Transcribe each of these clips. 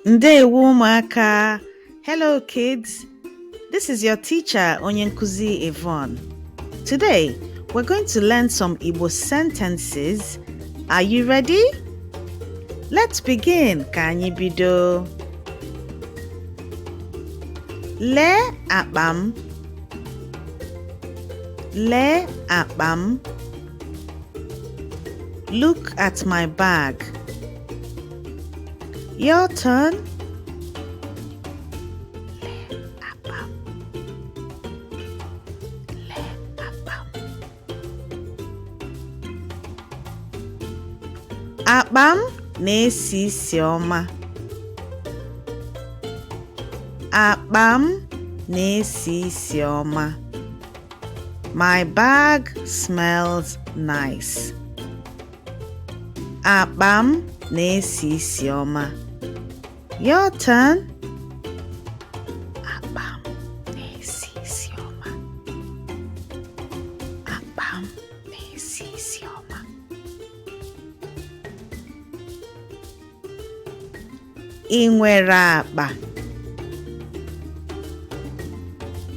Ndewo ụmụaka. Hello kids. This is your teacher Onye Nkuzi Yvonne. Today, we're going to learn some Igbo sentences. Are you ready? Let's begin. Ka anyị bido. Lee akpa m. Lee akpa m. Look at my bag. Your turn. Lee akpa m. Lee akpa m. Akpa m na-esi isi ọma. Akpa m na-esi isi ọma. My bag smells nice. Akpa m na-esi isi ọma. Your turn. Akpa m na-esi isi ọma. Akpa m na-esi isi ọma. Ị nwere akpa?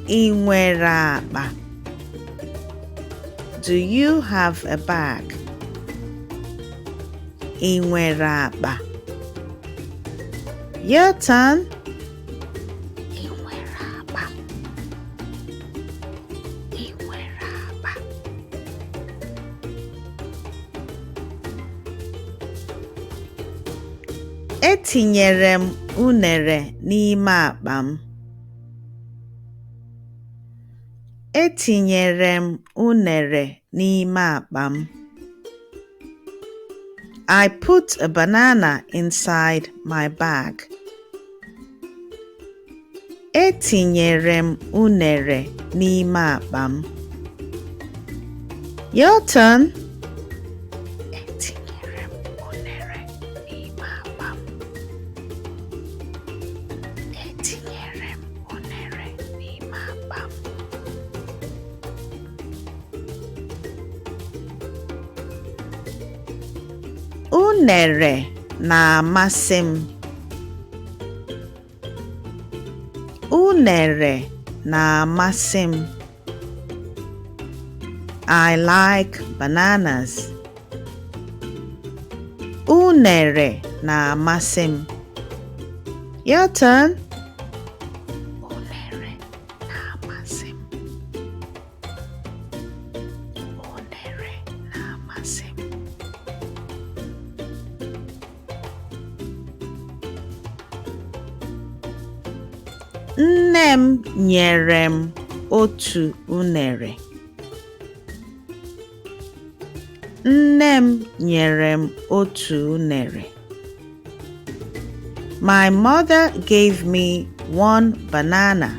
Ị nwere akpa? Do you have a bag? Ị nwere akpa? Your turn. Ị nwere akpa? Ị nwere akpa? Etinyere m unere n'ime akpa m. Etinyere m unere n'ime akpa m. I put a banana inside my bag. Etinyere m unere n'ime akpa m. Your turn. Etinyere m unere n'ime akpa m. Etinyere m unere n'ime akpa m. Unere na-amasị m. Unere na-amasị m. I like bananas. Unere na-amasị m. Your turn. Unere na-amasị m. Unere na-amasị m. Nne m nyere m otu unere. Nne m nyere m otu unere. My mother gave me one banana.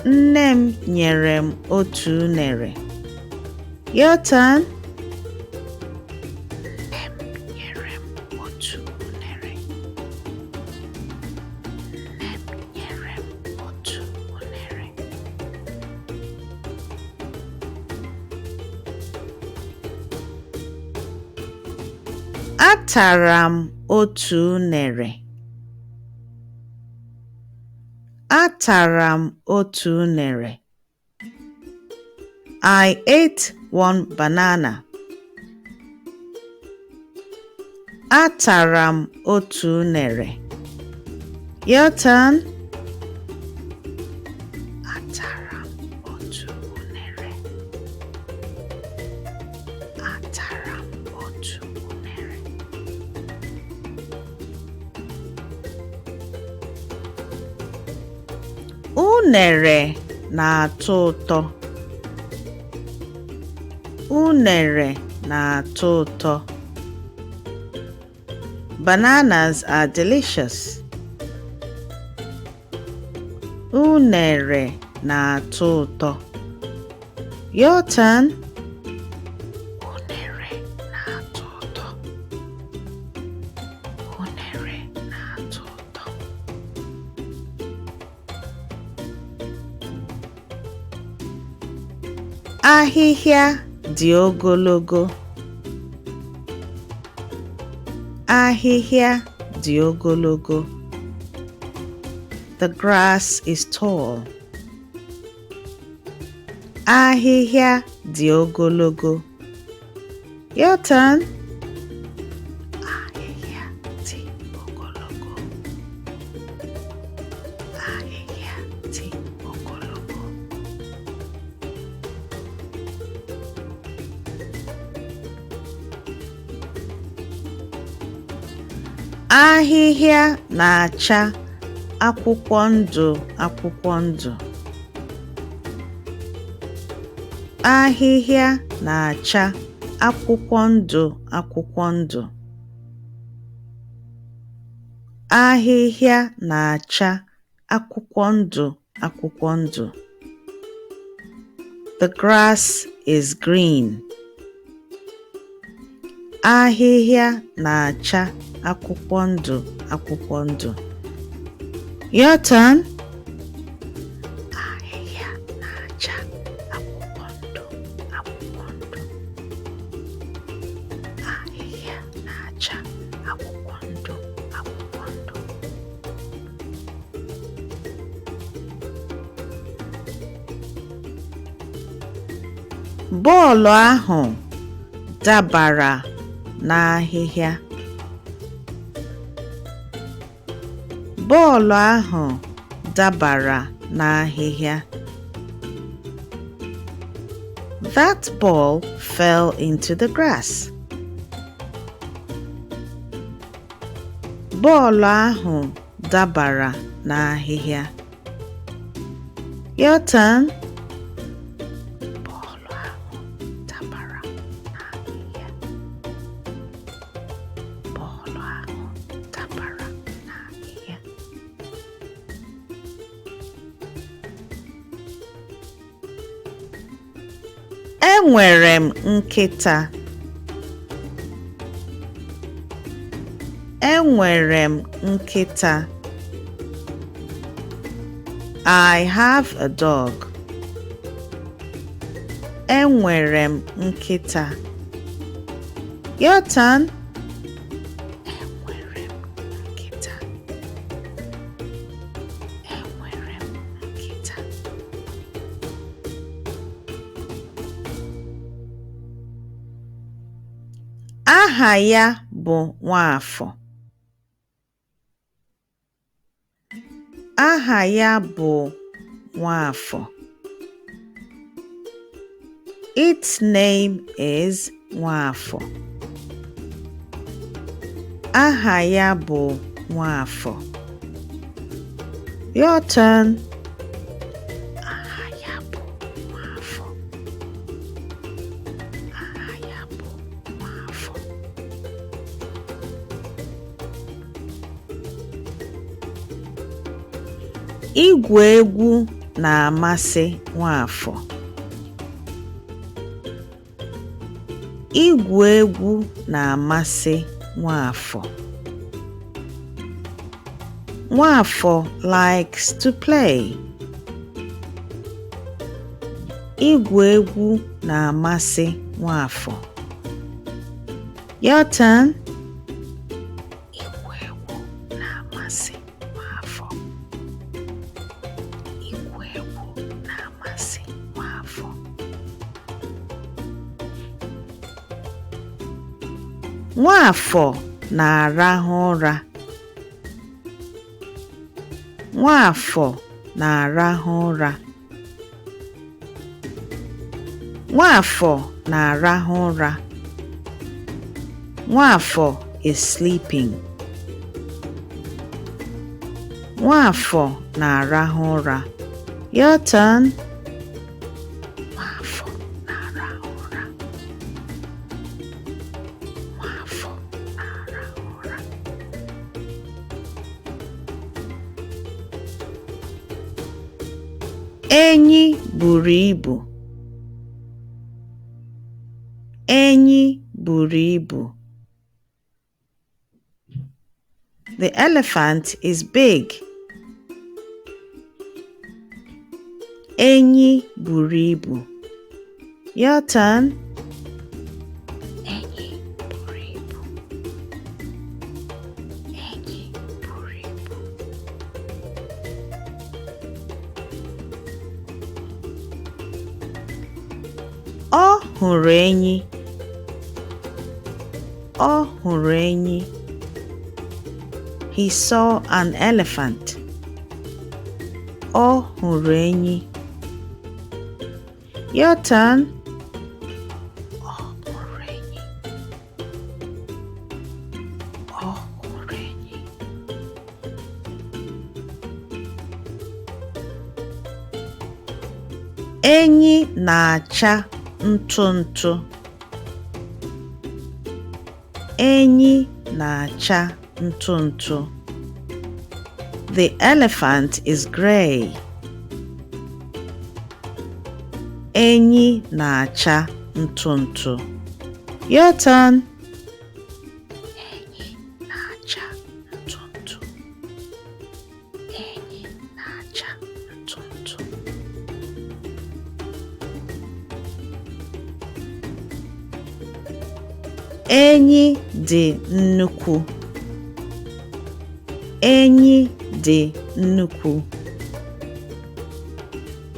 Nne m nyere m otu unere. Your turn. Nne m nyere m otu unere. Nne m nyere m otu unere. Atara m otu unere. Atara m otu unere. I ate one banana. Atara m otu unere. Your turn. Atara m otu unere. Atara m otu unere. Unere na-atọ ụtọ. Unere na-atọ ụtọ. Bananas are delicious. Unere na-atọ ụtọ. Your turn. Unere na-atọ ụtọ. Unere na-atọ ụtọ. Ahịhịa dị ogologo. Ahịhịa dị ogologo. The grass is tall. Ahịhịa dị ogologo. Your turn. Ahịhịa dị ogologo. Ahịhịa dị ogologo. Ahịhịa na-acha akwụkwọ ndụ akwụkwọ ndụ. Ahịhịa na-acha akwụkwọ ndụ akwụkwọ ndụ. Ahịhịa na-acha akwụkwọ ndụ akwụkwọ ndụ. The grass is green. Ahịhịa na-acha akwụkwọ ndụ akwụkwọ ndụ. Your turn. Ahịhịa na-acha akwụkwọ ndụ akwụkwọ ndụ. Ahịhịa na-acha akwụkwọ ndụ akwụkwọ ndụ. Bọọlụ ahụ dabara n'ahịhịa. Bọọlụ ahụ dabara n'ahịhịa. That ball fell into the grass. Bọọlụ ahụ dabara n'ahịhịa. Your turn. Bọọlụ ahụ dabara n'ahịhịa. Bọọlụ ahụ dabara n'ahịhịa. Enwere m nkịta. Enwere m nkịta. I have a dog. Enwere m nkịta. Your turn. Enwere m nkịta. Enwere m nkịta. Aha ya bụ Nwafọ. Aha ya bụ Nwafọ. Its name is Nwafọ. Aha ya bụ Nwafọ. Your turn. Aha ya bụ Nwafọ. Aha ya bụ Nwafọ. Igwu egwu na-amasị Nwafọ. Igwu egwu na-amasị Nwafọ. Nwafọ likes to play. Igwu egwu na-amasị Nwafọ. Your turn. Igwu egwu na-amasị Nwafọ. Igwu egwu na-amasị Nwafọ. Nwafọ na-arahụ ụra. Nwafọ na-arahụ ụra. Nwafọ na-arahụ ụra. Nwafọ is sleeping. Nwafọ na-arahụ ụra. Your turn. Nwafọ na-arahụ ụra. Nwafọ na-arahụ ụra. Enyi buru ibu. Enyi buru ibu. The elephant is big. Enyi buru ibu. Your turn. Enyi buru ibu. Enyi hụrụ enyi. Ọ hụrụ enyi. He saw an elephant. Ọ hụrụ enyi. Your turn. Ọ hụrụ enyi. Ọ hụrụ enyi. Enyi na-acha ntụ ntụ. Enyi na-acha ntụ ntụ. The elephant is gray. Enyi na-acha ntụ ntụ. Your turn. Enyi na-acha ntụ ntụ. Enyi na-acha ntụ ntụ. Enyi dị nnukwu. Enyi dị nnukwu.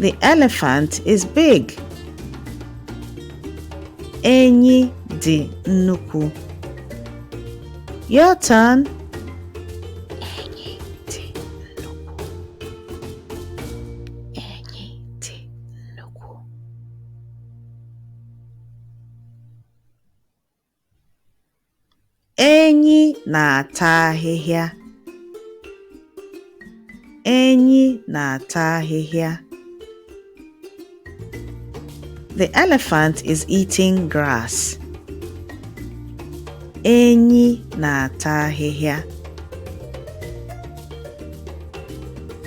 The elephant is big. Enyi dị nnukwu. Your turn. Enyi dị nnukwu. Enyi dị nnukwu. Enyi na-ata ahịhịa. Enyi na-ata ahịhịa. The elephant is eating grass. Enyi na-ata ahịhịa.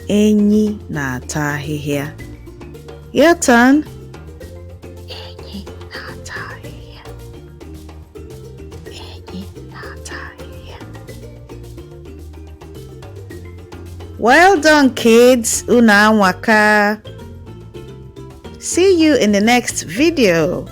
Enyi na-ata ahịhịa. Your turn. Enyi na-ata ahịhịa. Enyi na-ata ahịhịa. Well done, kids. Unu anwaka. See you in the next video.